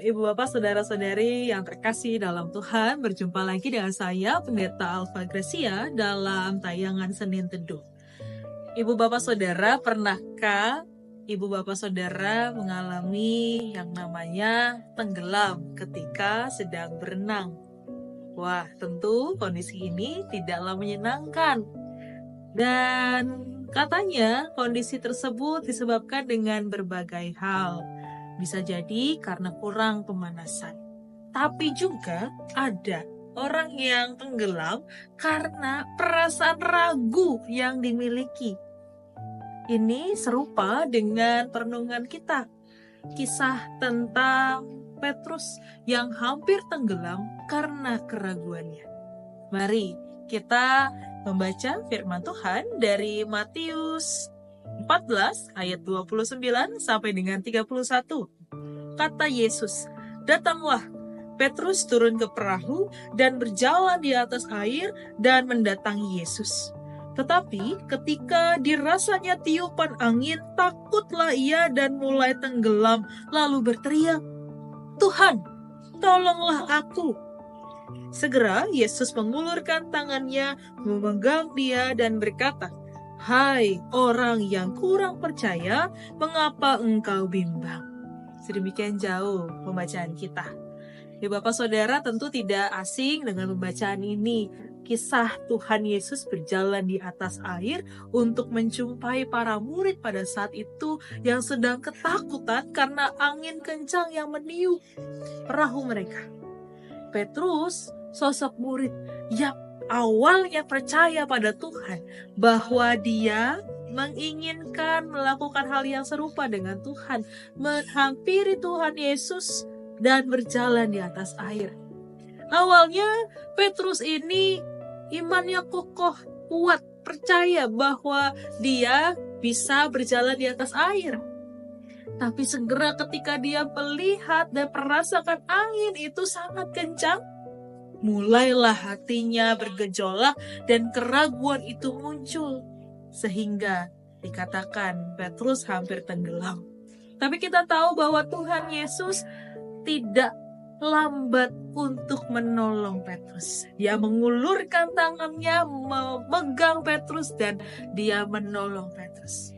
Ibu Bapak, Saudara-saudari yang terkasih dalam Tuhan, berjumpa lagi dengan saya, Pendeta Alfa Gracia, dalam tayangan Senin Teduh. Ibu Bapak Saudara, pernahkah Ibu Bapak Saudara mengalami yang namanya tenggelam ketika sedang berenang? Wah, tentu kondisi ini tidaklah menyenangkan. Dan katanya kondisi tersebut disebabkan dengan berbagai hal. Bisa jadi karena kurang pemanasan. Tapi juga ada orang yang tenggelam karena perasaan ragu yang dimiliki. Ini serupa dengan perenungan kita. Kisah tentang Petrus yang hampir tenggelam karena keraguannya. Mari kita membaca firman Tuhan dari Matius 14 ayat 29 sampai dengan 31. Kata Yesus, "Datanglah." Petrus turun ke perahu dan berjalan di atas air dan mendatangi Yesus. Tetapi ketika dirasanya tiupan angin, takutlah ia dan mulai tenggelam, lalu berteriak, "Tuhan, tolonglah aku." Segera Yesus mengulurkan tangannya, memegang dia dan berkata, "Hai orang yang kurang percaya, mengapa engkau bimbang?" Sedemikian jauh pembacaan kita. Ya Bapak Saudara tentu tidak asing dengan pembacaan ini. Kisah Tuhan Yesus berjalan di atas air untuk menjumpai para murid pada saat itu yang sedang ketakutan karena angin kencang yang meniup perahu mereka. Petrus, sosok murid yang awalnya percaya pada Tuhan, bahwa dia menginginkan melakukan hal yang serupa dengan Tuhan, menghampiri Tuhan Yesus dan berjalan di atas air. Awalnya Petrus ini imannya kokoh, kuat, percaya bahwa dia bisa berjalan di atas air. Tapi segera ketika dia melihat dan merasakan angin itu sangat kencang, mulailah hatinya bergejolak dan keraguan itu muncul. Sehingga dikatakan Petrus hampir tenggelam. Tapi kita tahu bahwa Tuhan Yesus tidak lambat untuk menolong Petrus. Dia mengulurkan tangannya, memegang Petrus, dan dia menolong Petrus.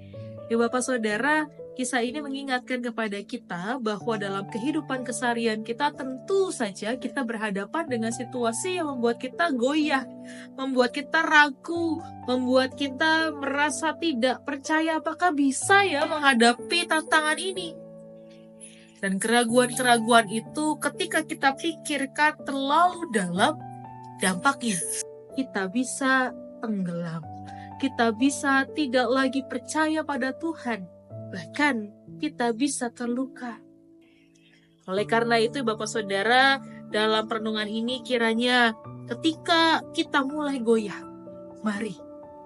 Ya Bapak Saudara, kisah ini mengingatkan kepada kita bahwa dalam kehidupan keseharian kita tentu saja kita berhadapan dengan situasi yang membuat kita goyah, membuat kita ragu, membuat kita merasa tidak percaya apakah bisa ya menghadapi tantangan ini. Dan keraguan-keraguan itu ketika kita pikirkan terlalu dalam, dampaknya kita bisa tenggelam. Kita bisa tidak lagi percaya pada Tuhan. Bahkan kita bisa terluka. Oleh karena itu Bapak Saudara, dalam perenungan ini kiranya ketika kita mulai goyah, mari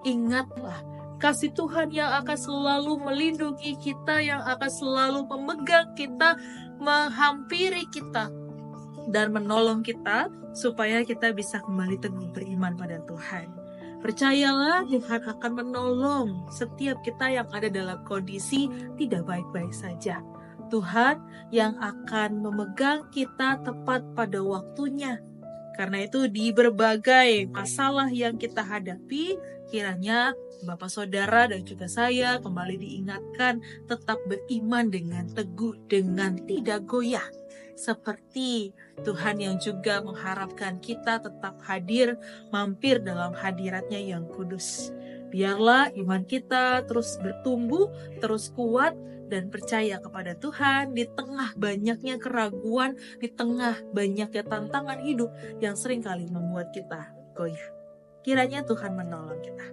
ingatlah kasih Tuhan yang akan selalu melindungi kita, yang akan selalu memegang kita, menghampiri kita, dan menolong kita supaya kita bisa kembali teguh beriman pada Tuhan. Percayalah Tuhan akan menolong setiap kita yang ada dalam kondisi tidak baik-baik saja. Tuhan yang akan memegang kita tepat pada waktunya. Karena itu di berbagai masalah yang kita hadapi, kiranya Bapak Saudara dan juga saya kembali diingatkan tetap beriman dengan teguh, dengan tidak goyah. Seperti Tuhan yang juga mengharapkan kita tetap hadir, mampir dalam hadiratnya yang kudus. Biarlah iman kita terus bertumbuh, terus kuat, dan percaya kepada Tuhan di tengah banyaknya keraguan, di tengah banyaknya tantangan hidup yang seringkali membuat kita goyah. Kiranya Tuhan menolong kita.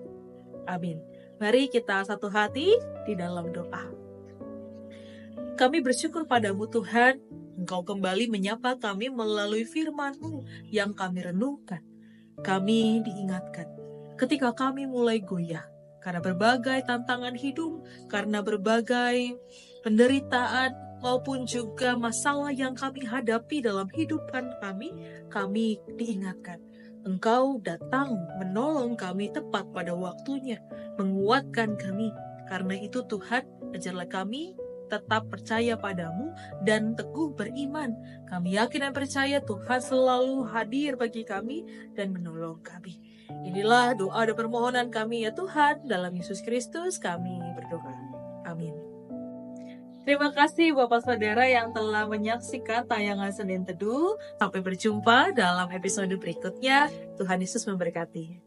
Amin. Mari kita satu hati di dalam doa. Kami bersyukur padamu Tuhan, Engkau kembali menyapa kami melalui firman-Mu yang kami renungkan. Kami diingatkan ketika kami mulai goyah karena berbagai tantangan hidup, karena berbagai penderitaan maupun juga masalah yang kami hadapi dalam hidupan kami diingatkan. Engkau datang menolong kami tepat pada waktunya, menguatkan kami. Karena itu Tuhan, ajarlah kami tetap percaya padamu dan teguh beriman. Kami yakin dan percaya Tuhan selalu hadir bagi kami dan menolong kami. Inilah doa dan permohonan kami ya Tuhan, dalam Yesus Kristus kami berdoa. Amin. Terima kasih Bapak Saudara yang telah menyaksikan tayangan Senin Teduh. Sampai berjumpa dalam episode berikutnya. Tuhan Yesus memberkati.